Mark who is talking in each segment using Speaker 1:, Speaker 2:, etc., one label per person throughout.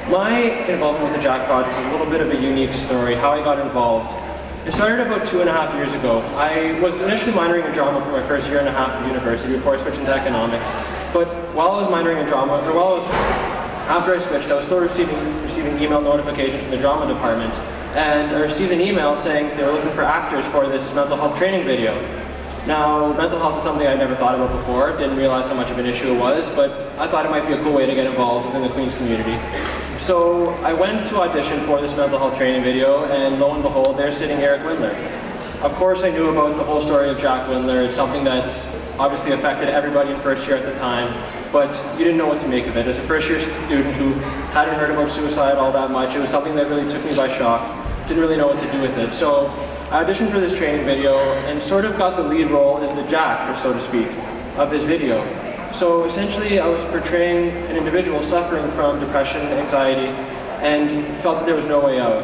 Speaker 1: My involvement with the Jack Project is a little bit of a unique story, how I got involved. It started about 2.5 years ago. I was initially minoring in drama for my first year and a half of university before I switched into economics. But while I was minoring in drama, after I switched, I was still receiving email notifications from the drama department. And I received an email saying they were looking for actors for this mental health training video. Now, mental health is something I'd never thought about before, didn't realize how much of an issue it was, but I thought it might be a cool way to get involved within the Queen's community. So I went to audition for this mental health training video, and lo and behold, there's sitting Eric Windler. Of course, I knew about the whole story of Jack Windler. It's something that's obviously affected everybody in first year at the time, but you didn't know what to make of it. As a first year student who hadn't heard about suicide all that much, it was something that really took me by shock. Didn't really know what to do with it. So I auditioned for this training video and sort of got the lead role as the Jack, so to speak, of this video. So essentially I was portraying an individual suffering from depression and anxiety and felt that there was no way out.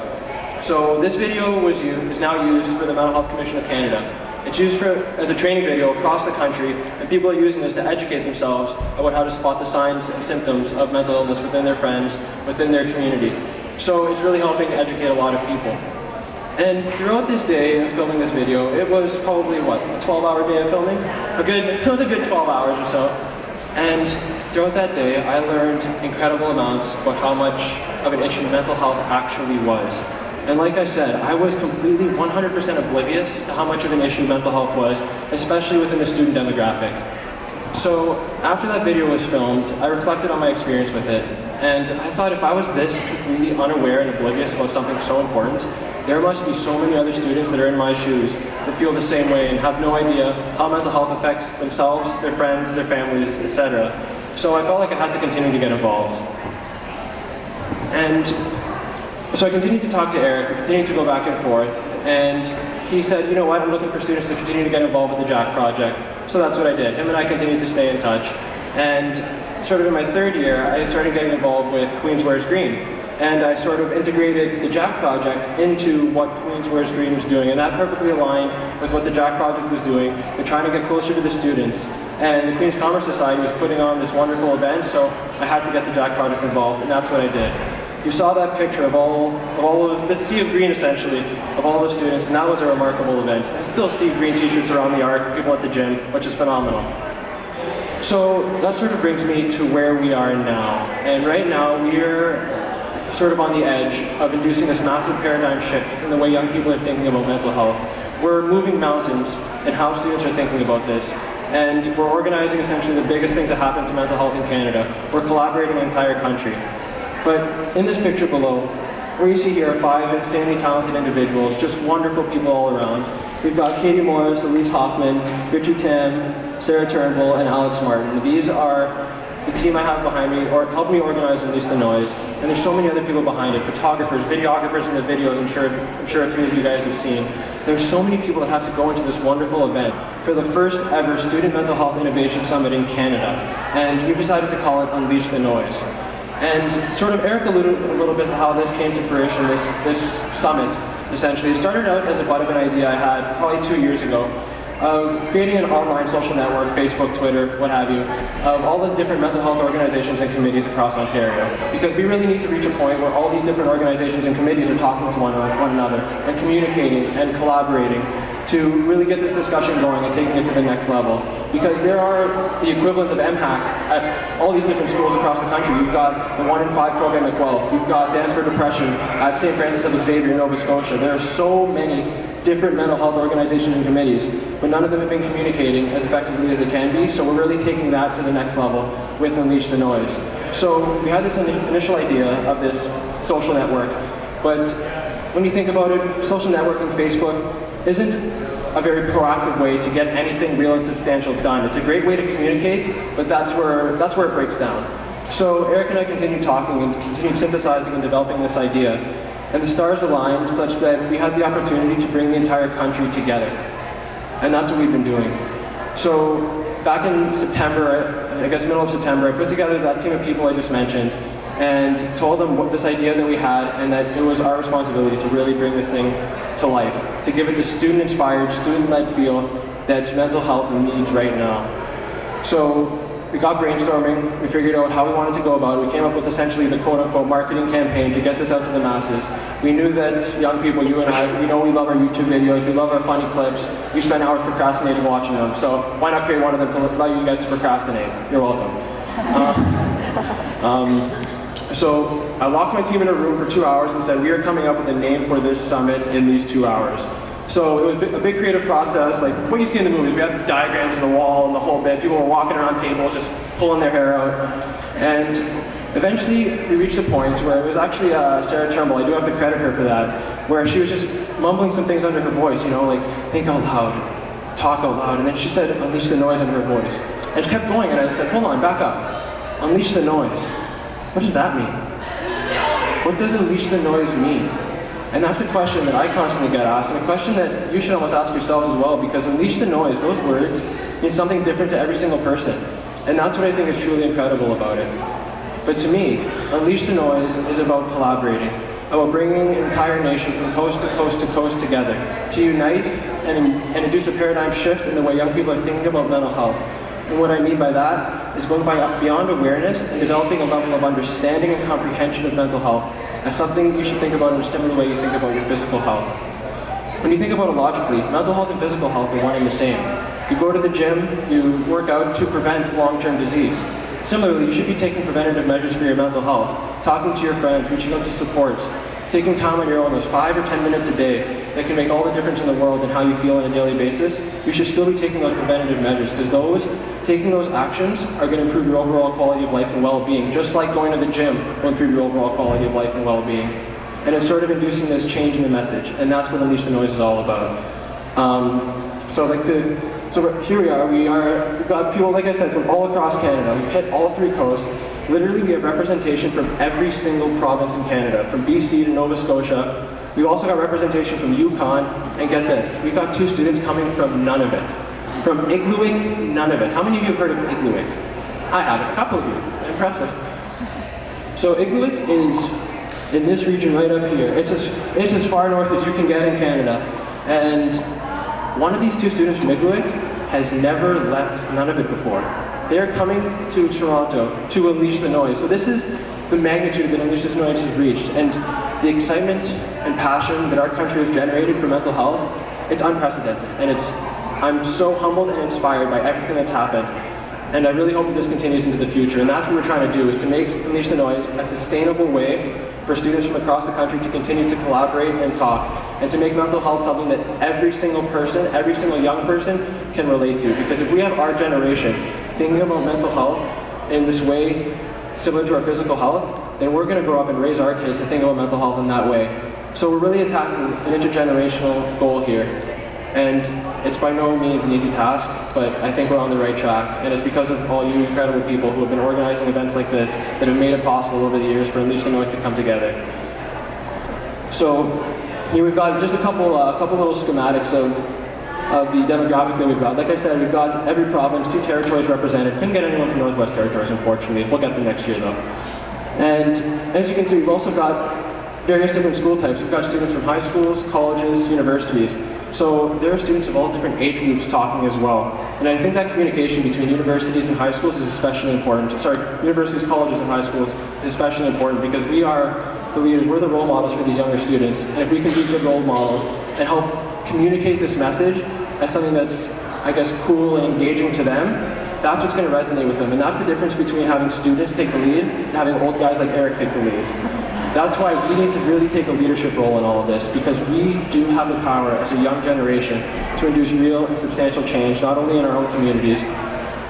Speaker 1: So this video is now used for the Mental Health Commission of Canada. It's used as a training video across the country, and people are using this to educate themselves about how to spot the signs and symptoms of mental illness within their friends, within their community. So it's really helping educate a lot of people. And throughout this day of filming this video, it was probably, a 12-hour day of filming? It was a good 12 hours or so. And throughout that day, I learned incredible amounts about how much of an issue mental health actually was. And like I said, I was completely 100% oblivious to how much of an issue mental health was, especially within the student demographic. So after that video was filmed, I reflected on my experience with it, and I thought if I was this completely unaware and oblivious about something so important, there must be so many other students that are in my shoes that feel the same way and have no idea how mental health affects themselves, their friends, their families, etc. So I felt like I had to continue to get involved. And so I continued to talk to Eric, we continued to go back and forth, and he said, you know what, I'm looking for students to continue to get involved with the Jack Project. So that's what I did. Him and I continued to stay in touch. And sort of in my third year, I started getting involved with Queens Wears Green. And I sort of integrated the Jack Project into what Queens Wears Green was doing. And that perfectly aligned with what the Jack Project was doing. They're trying to get closer to the students. And the Queen's Commerce Society was putting on this wonderful event, so I had to get the Jack Project involved, and that's what I did. You saw that picture of all those, that sea of green essentially, of all the students, and that was a remarkable event. I still see green t-shirts around the arc, people at the gym, which is phenomenal. So that sort of brings me to where we are now. And right now we're sort of on the edge of inducing this massive paradigm shift in the way young people are thinking about mental health. We're moving mountains in how students are thinking about this. And we're organizing essentially the biggest thing to happen to mental health in Canada. We're collaborating the entire country. But in this picture below, where you see here are 5 insanely talented individuals, just wonderful people all around. We've got Katie Morris, Elise Hoffman, Richie Tam, Sarah Turnbull, and Alex Martin. These are the team I have behind me, or helped me organize Release the Noise. And there's so many other people behind it, photographers, videographers in the videos I'm sure a few of you guys have seen. There's so many people that have to go into this wonderful event for the first ever Student Mental Health Innovation Summit in Canada. And we decided to call it Unleash the Noise. And sort of Eric alluded a little bit to how this came to fruition, this summit, essentially. It started out as a butt of an idea I had probably 2 years ago of creating an online social network, Facebook, Twitter, what have you, of all the different mental health organizations and committees across Ontario. Because we really need to reach a point where all these different organizations and committees are talking to one another and communicating and collaborating to really get this discussion going and taking it to the next level. Because there are the equivalent of MHAC at all these different schools across the country. You've got the 1 in 5 program at Guelph. You've got Dance for Depression at St. Francis of Xavier, Nova Scotia. There are so many different mental health organizations and committees, but none of them have been communicating as effectively as they can be, so we're really taking that to the next level with Unleash the Noise. So we had this initial idea of this social network, but when you think about it, social networking, Facebook, isn't a very proactive way to get anything real and substantial done. It's a great way to communicate, but that's where it breaks down. So Eric and I continued talking and continued synthesizing and developing this idea. And the stars aligned such that we had the opportunity to bring the entire country together. And that's what we've been doing. So back in September, I guess middle of September, I put together that team of people I just mentioned and told them what this idea that we had and that it was our responsibility to really bring this thing to life, to give it the student-inspired, student-led feel that mental health needs right now. So we got brainstorming, we figured out how we wanted to go about it, we came up with essentially the quote-unquote marketing campaign to get this out to the masses. We knew that young people, you and I, we know we love our YouTube videos, we love our funny clips, we spend hours procrastinating watching them, so why not create one of them to allow you guys to procrastinate? You're welcome. So I locked my team in a room for 2 hours and said, we are coming up with a name for this summit in these 2 hours. So it was a big creative process, like what you see in the movies. We had the diagrams on the wall and the whole bit. People were walking around tables, just pulling their hair out. And eventually we reached a point where it was actually Sarah Turnbull, I do have to credit her for that, where she was just mumbling some things under her voice, you know, like think out loud, talk out loud. And then she said, unleash the noise under her voice. And she kept going, and I said, hold on, back up. Unleash the noise. What does that mean? What does unleash the noise mean? And that's a question that I constantly get asked, and a question that you should almost ask yourselves as well, because unleash the noise, those words mean something different to every single person. And that's what I think is truly incredible about it. But to me, unleash the noise is about collaborating, about bringing an entire nation from coast to coast to coast together, to unite and induce a paradigm shift in the way young people are thinking about mental health. And what I mean by that is going beyond awareness and developing a level of understanding and comprehension of mental health as something you should think about in a similar way you think about your physical health. When you think about it logically, mental health and physical health are one and the same. You go to the gym, you work out to prevent long-term disease. Similarly, you should be taking preventative measures for your mental health, talking to your friends, reaching out to supports, taking time on your own, those 5 or 10 minutes a day that can make all the difference in the world in how you feel on a daily basis. You should still be taking those preventative measures, because taking those actions are going to improve your overall quality of life and well-being, just like going to the gym will improve your overall quality of life and well-being. And it's sort of inducing this change in the message, and that's what Unleash the Noise is all about. So here we are, we've got people, like I said, from all across Canada. We've hit all 3 coasts. Literally, we have representation from every single province in Canada, from BC to Nova Scotia. We've also got representation from Yukon, and get this, we've got 2 students coming from Nunavut. From Igloolik, Nunavut. How many of you have heard of Igloolik? I have, a couple of you. Impressive. So Igloolik is in this region right up here. It's as far north as you can get in Canada. And one of these 2 students from Igloolik has never left Nunavut before. They're coming to Toronto to unleash the noise. So this is the magnitude that Unleash the Noise has reached. And the excitement and passion that our country has generated for mental health, it's unprecedented. And I'm so humbled and inspired by everything that's happened. And I really hope that this continues into the future. And that's what we're trying to do, is to make Unleash the Noise a sustainable way for students from across the country to continue to collaborate and talk, and to make mental health something that every single person, every single young person can relate to. Because if we have our generation thinking about mental health in this way, similar to our physical health, then we're going to grow up and raise our kids to think about mental health in that way. So we're really attacking an intergenerational goal here. And it's by no means an easy task, but I think we're on the right track. And it's because of all you incredible people who have been organizing events like this that have made it possible over the years for Unleash the Noise to come together. So here we've got just a couple little schematics of the demographic that we've got. Like I said, we've got every province, 2 territories represented. Couldn't get anyone from Northwest Territories, unfortunately. We'll get them next year, though. And as you can see, we've also got various different school types. We've got students from high schools, colleges, universities. So there are students of all different age groups talking as well. And I think that communication between universities and high schools is especially important. Universities, colleges, and high schools is especially important, because we are the leaders, we're the role models for these younger students. And if we can be good role models and help communicate this message as something that's, I guess, cool and engaging to them, that's what's going to resonate with them. And that's the difference between having students take the lead and having old guys like Eric take the lead. That's why we need to really take a leadership role in all of this, because we do have the power as a young generation to induce real and substantial change, not only in our own communities,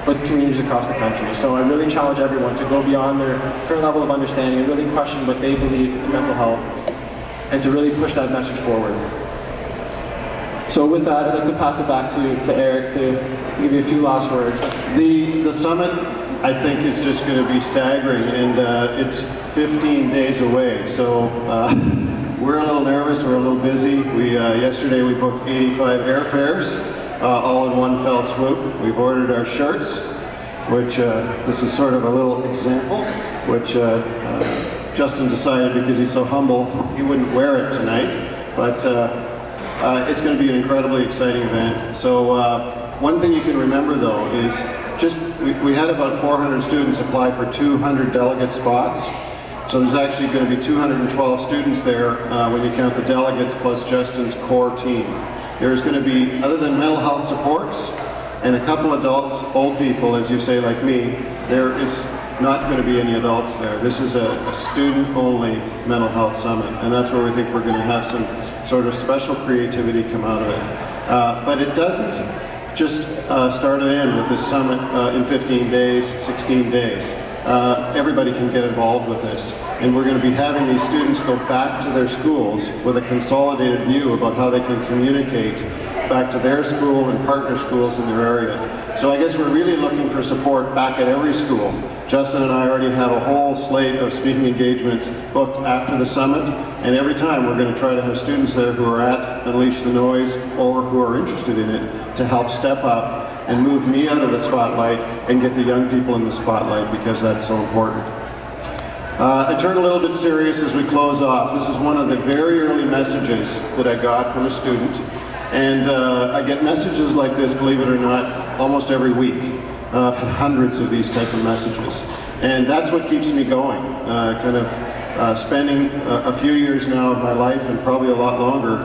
Speaker 1: but communities across the country. So I really challenge everyone to go beyond their current level of understanding and really question what they believe in mental health, and to really push that message forward. So with that, I'd like to pass it back to Eric to give you a few last words.
Speaker 2: The summit, I think, is just going to be staggering, and it's 15 days away. So we're a little nervous, we're a little busy. Yesterday we booked 85 airfares, all in one fell swoop. We've ordered our shirts, which this is sort of a little example, which Justin decided, because he's so humble, he wouldn't wear it tonight. But it's going to be an incredibly exciting event. So one thing you can remember, though, is just we had about 400 students apply for 200 delegate spots. So there's actually going to be 212 students there when you count the delegates plus Justin's core team. There's going to be, other than mental health supports and a couple adults, old people, as you say, like me, there is not going to be any adults there. This is a student-only mental health summit, and that's where we think we're going to have some sort of special creativity come out of it. But it doesn't just start and end with this summit in 15 days, 16 days. Everybody can get involved with this. And we're going to be having these students go back to their schools with a consolidated view about how they can communicate back to their school and partner schools in their area. So I guess we're really looking for support back at every school. Justin and I already have a whole slate of speaking engagements booked after the summit, and every time we're going to try to have students there who are at Unleash the Noise or who are interested in it to help step up and move me out of the spotlight and get the young people in the spotlight, because that's so important. I turn a little bit serious as we close off. This is one of the very early messages that I got from a student, and I get messages like this, believe it or not, almost every week. I've had hundreds of these type of messages, and that's what keeps me going. Spending a few years now of my life, and probably a lot longer,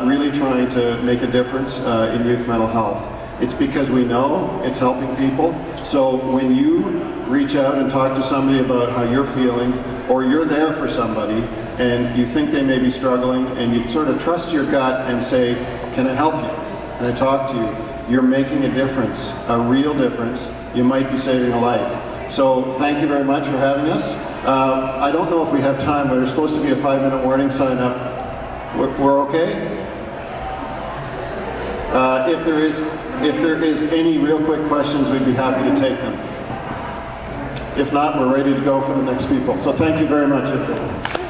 Speaker 2: really trying to make a difference in youth mental health. It's because we know it's helping people. So when you reach out and talk to somebody about how you're feeling, or you're there for somebody and you think they may be struggling, and you sort of trust your gut and say, can I help you? Can I talk to you? You're making a difference, a real difference. You might be saving a life. So thank you very much for having us. I don't know if we have time, but there's supposed to be a 5-minute warning sign up. We're okay? If there is any real quick questions, we'd be happy to take them. If not, we're ready to go for the next people. So thank you very much, everyone.